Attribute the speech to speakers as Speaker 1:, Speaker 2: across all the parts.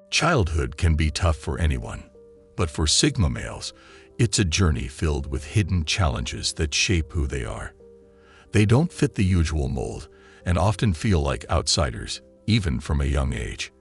Speaker 1: Childhood can be tough for anyone, but for Sigma males, it's a journey filled with hidden challenges that shape who they are. They don't fit the usual mold and often feel like outsiders, even from a young age.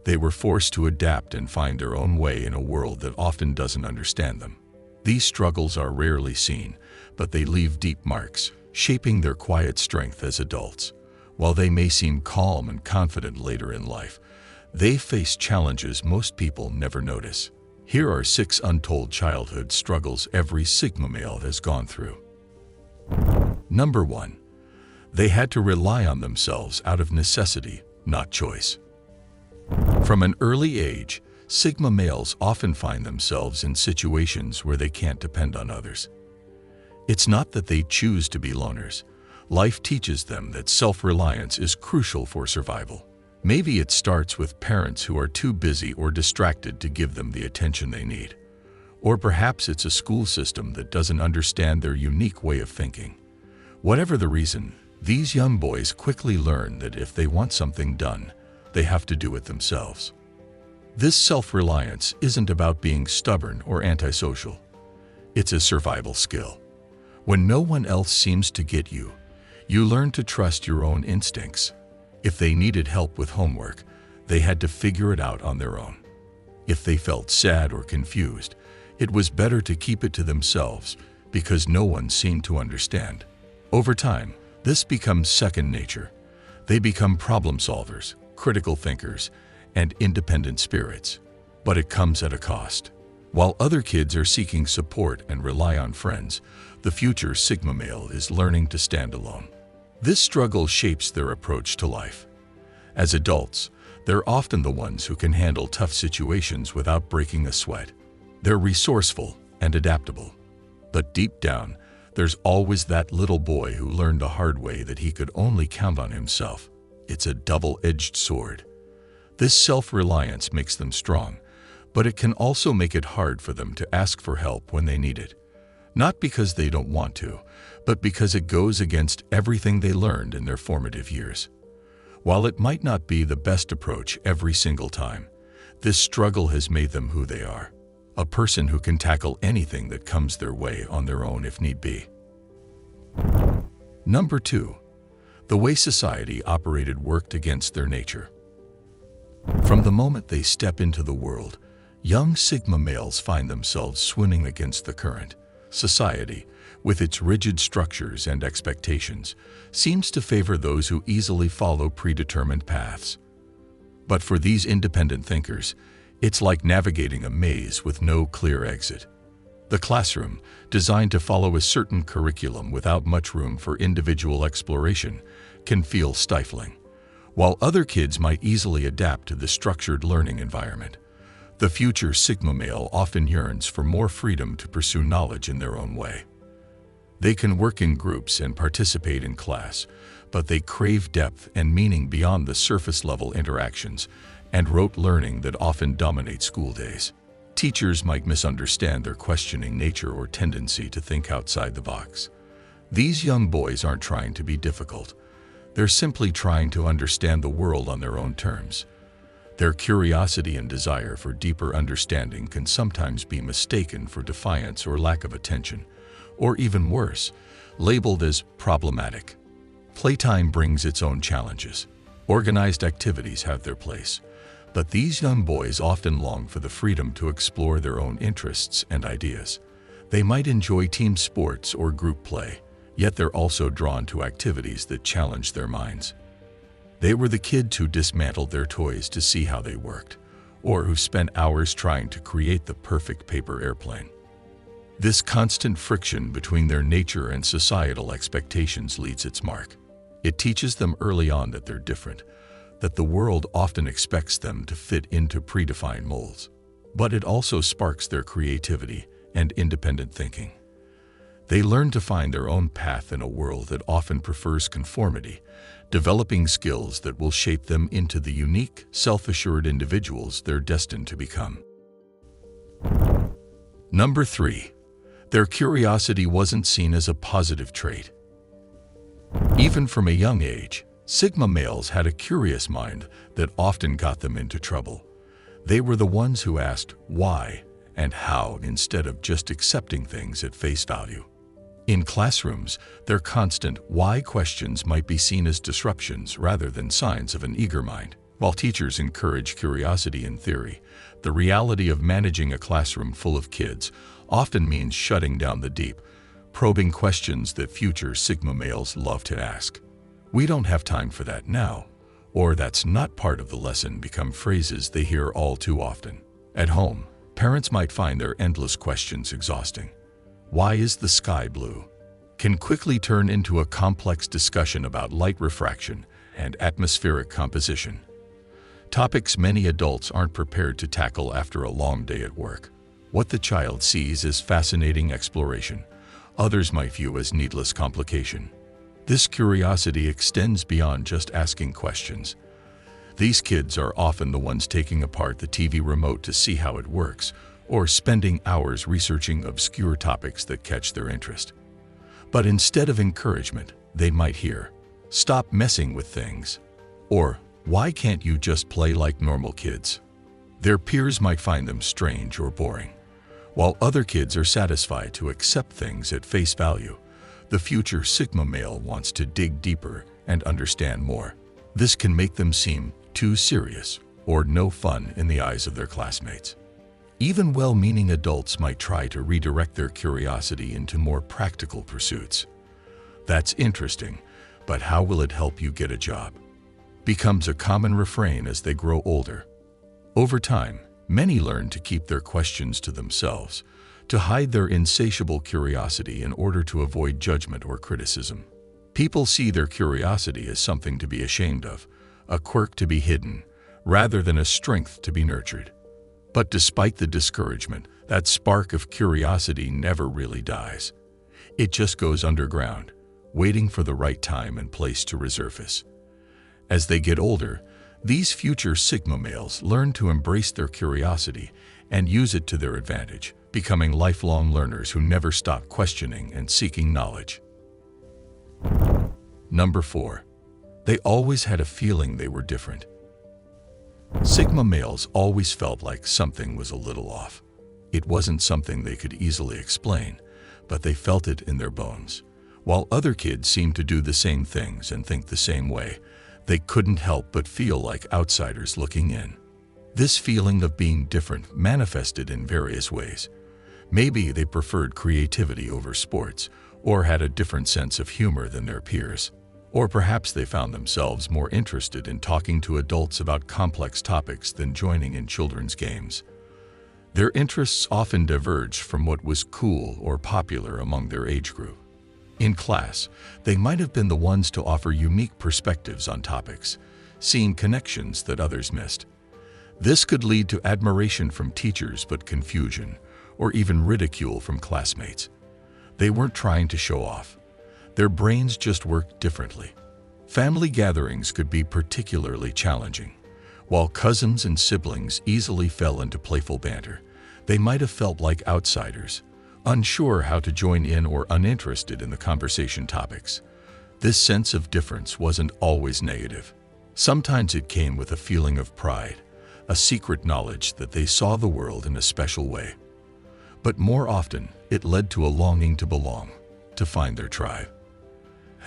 Speaker 1: They were forced to adapt and find their own way in a world that often doesn't understand them. These struggles are rarely seen, but they leave deep marks, shaping their quiet strength as adults. While they may seem calm and confident later in life, they face challenges most people never notice. Here are 6 untold childhood struggles every Sigma male has gone through. Number 1. They had to rely on themselves out of necessity, not choice. From an early age, Sigma males often find themselves in situations where they can't depend on others. It's not that they choose to be loners. Life teaches them that self-reliance is crucial for survival. Maybe it starts with parents who are too busy or distracted to give them the attention they need. Or perhaps it's a school system that doesn't understand their unique way of thinking. Whatever the reason, these young boys quickly learn that if they want something done, they have to do it themselves. This self-reliance isn't about being stubborn or antisocial. It's a survival skill. When no one else seems to get you, you learn to trust your own instincts. If they needed help with homework, they had to figure it out on their own. If they felt sad or confused, it was better to keep it to themselves because no one seemed to understand. Over time, this becomes second nature. They become problem solvers, critical thinkers, and independent spirits. But it comes at a cost. While other kids are seeking support and rely on friends, the future Sigma male is learning to stand alone. This struggle shapes their approach to life. As adults, they're often the ones who can handle tough situations without breaking a sweat. They're resourceful and adaptable. But deep down, there's always that little boy who learned the hard way that he could only count on himself. It's a double-edged sword. This self-reliance makes them strong, but it can also make it hard for them to ask for help when they need it. Not because they don't want to, but because it goes against everything they learned in their formative years. While it might not be the best approach every single time, this struggle has made them who they are. A person who can tackle anything that comes their way on their own if need be. Number 2. The way society operated worked against their nature. From the moment they step into the world, young Sigma males find themselves swimming against the current. Society, with its rigid structures and expectations, seems to favor those who easily follow predetermined paths. But for these independent thinkers, it's like navigating a maze with no clear exit. The classroom, designed to follow a certain curriculum without much room for individual exploration, can feel stifling. While other kids might easily adapt to the structured learning environment, the future Sigma male often yearns for more freedom to pursue knowledge in their own way. They can work in groups and participate in class, but they crave depth and meaning beyond the surface-level interactions and rote learning that often dominate school days. Teachers might misunderstand their questioning nature or tendency to think outside the box. These young boys aren't trying to be difficult. They're simply trying to understand the world on their own terms. Their curiosity and desire for deeper understanding can sometimes be mistaken for defiance or lack of attention, or even worse, labeled as problematic. Playtime brings its own challenges. Organized activities have their place, but these young boys often long for the freedom to explore their own interests and ideas. They might enjoy team sports or group play, yet they're also drawn to activities that challenge their minds. They were the kids who dismantled their toys to see how they worked, or who spent hours trying to create the perfect paper airplane. This constant friction between their nature and societal expectations leaves its mark. It teaches them early on that they're different, that the world often expects them to fit into predefined molds. But it also sparks their creativity and independent thinking. They learn to find their own path in a world that often prefers conformity, developing skills that will shape them into the unique, self-assured individuals they're destined to become. Number 3. Their curiosity wasn't seen as a positive trait. Even from a young age, Sigma males had a curious mind that often got them into trouble. They were the ones who asked why and how instead of just accepting things at face value. In classrooms, their constant why questions might be seen as disruptions rather than signs of an eager mind. While teachers encourage curiosity in theory, the reality of managing a classroom full of kids often means shutting down the deep, probing questions that future Sigma males love to ask. "We don't have time for that now," or "that's not part of the lesson," become phrases they hear all too often. At home, parents might find their endless questions exhausting. "Why is the sky blue?" can quickly turn into a complex discussion about light refraction and atmospheric composition. Topics many adults aren't prepared to tackle after a long day at work. What the child sees as fascinating exploration, others might view as needless complication. This curiosity extends beyond just asking questions. These kids are often the ones taking apart the TV remote to see how it works, or spending hours researching obscure topics that catch their interest. But instead of encouragement, they might hear, "Stop messing with things," or "Why can't you just play like normal kids?" Their peers might find them strange or boring. While other kids are satisfied to accept things at face value, the future Sigma male wants to dig deeper and understand more. This can make them seem too serious or no fun in the eyes of their classmates. Even well-meaning adults might try to redirect their curiosity into more practical pursuits. "That's interesting, but how will it help you get a job?" becomes a common refrain as they grow older. Over time, many learn to keep their questions to themselves, to hide their insatiable curiosity in order to avoid judgment or criticism. People see their curiosity as something to be ashamed of, a quirk to be hidden, rather than a strength to be nurtured. But despite the discouragement, that spark of curiosity never really dies. It just goes underground, waiting for the right time and place to resurface. As they get older, these future Sigma males learn to embrace their curiosity and use it to their advantage, becoming lifelong learners who never stop questioning and seeking knowledge. Number 4. They always had a feeling they were different. Sigma males always felt like something was a little off. It wasn't something they could easily explain, but they felt it in their bones. While other kids seemed to do the same things and think the same way, they couldn't help but feel like outsiders looking in. This feeling of being different manifested in various ways. Maybe they preferred creativity over sports, or had a different sense of humor than their peers. Or perhaps they found themselves more interested in talking to adults about complex topics than joining in children's games. Their interests often diverged from what was cool or popular among their age group. In class, they might have been the ones to offer unique perspectives on topics, seeing connections that others missed. This could lead to admiration from teachers but confusion, or even ridicule from classmates. They weren't trying to show off. Their brains just worked differently. Family gatherings could be particularly challenging. While cousins and siblings easily fell into playful banter, they might have felt like outsiders, unsure how to join in or uninterested in the conversation topics. This sense of difference wasn't always negative. Sometimes it came with a feeling of pride, a secret knowledge that they saw the world in a special way. But more often, it led to a longing to belong, to find their tribe.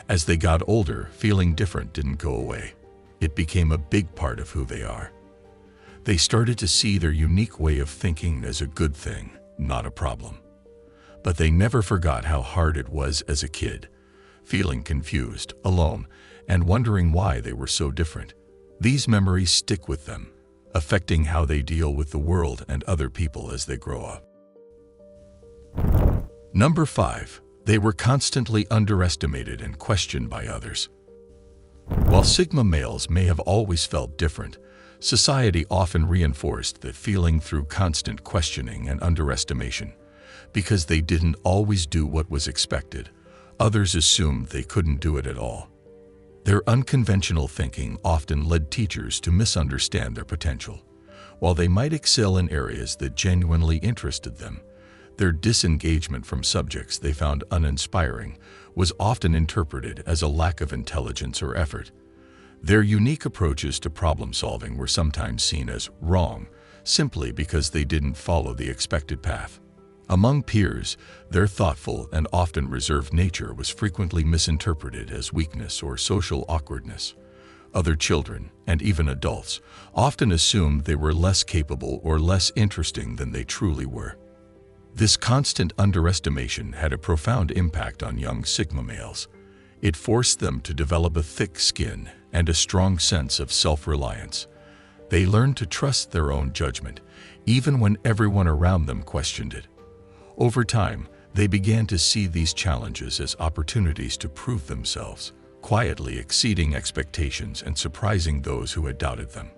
Speaker 1: As they got older, feeling different didn't go away. It became a big part of who they are. They started to see their unique way of thinking as a good thing, not a problem. But they never forgot how hard it was as a kid, feeling confused, alone, and wondering why they were so different. These memories stick with them, affecting how they deal with the world and other people as they grow up. Number 5. They were constantly underestimated and questioned by others. While Sigma males may have always felt different, society often reinforced that feeling through constant questioning and underestimation. Because they didn't always do what was expected, others assumed they couldn't do it at all. Their unconventional thinking often led teachers to misunderstand their potential. While they might excel in areas that genuinely interested them, their disengagement from subjects they found uninspiring was often interpreted as a lack of intelligence or effort. Their unique approaches to problem solving were sometimes seen as wrong, simply because they didn't follow the expected path. Among peers, their thoughtful and often reserved nature was frequently misinterpreted as weakness or social awkwardness. Other children, and even adults, often assumed they were less capable or less interesting than they truly were. This constant underestimation had a profound impact on young Sigma males. It forced them to develop a thick skin and a strong sense of self-reliance. They learned to trust their own judgment, even when everyone around them questioned it. Over time, they began to see these challenges as opportunities to prove themselves, quietly exceeding expectations and surprising those who had doubted them.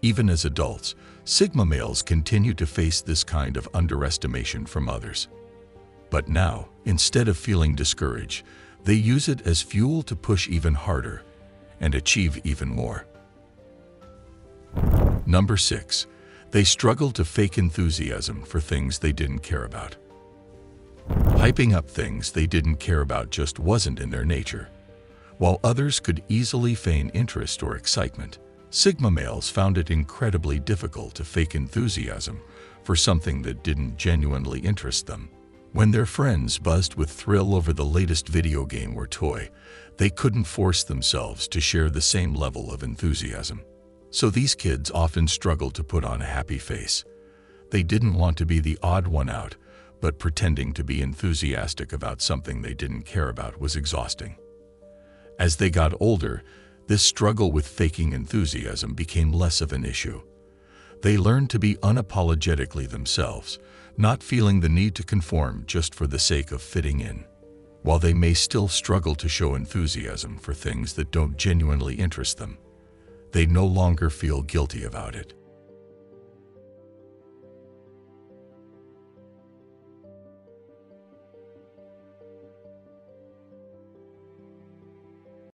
Speaker 1: Even as adults, Sigma males continue to face this kind of underestimation from others. But now, instead of feeling discouraged, they use it as fuel to push even harder and achieve even more. Number 6. They struggle to fake enthusiasm for things they didn't care about. Hyping up things they didn't care about just wasn't in their nature. While others could easily feign interest or excitement, Sigma males found it incredibly difficult to fake enthusiasm for something that didn't genuinely interest them. When their friends buzzed with thrill over the latest video game or toy, they couldn't force themselves to share the same level of enthusiasm. So these kids often struggled to put on a happy face. They didn't want to be the odd one out, but pretending to be enthusiastic about something they didn't care about was exhausting. As they got older, this struggle with faking enthusiasm became less of an issue. They learned to be unapologetically themselves, not feeling the need to conform just for the sake of fitting in. While they may still struggle to show enthusiasm for things that don't genuinely interest them, they no longer feel guilty about it.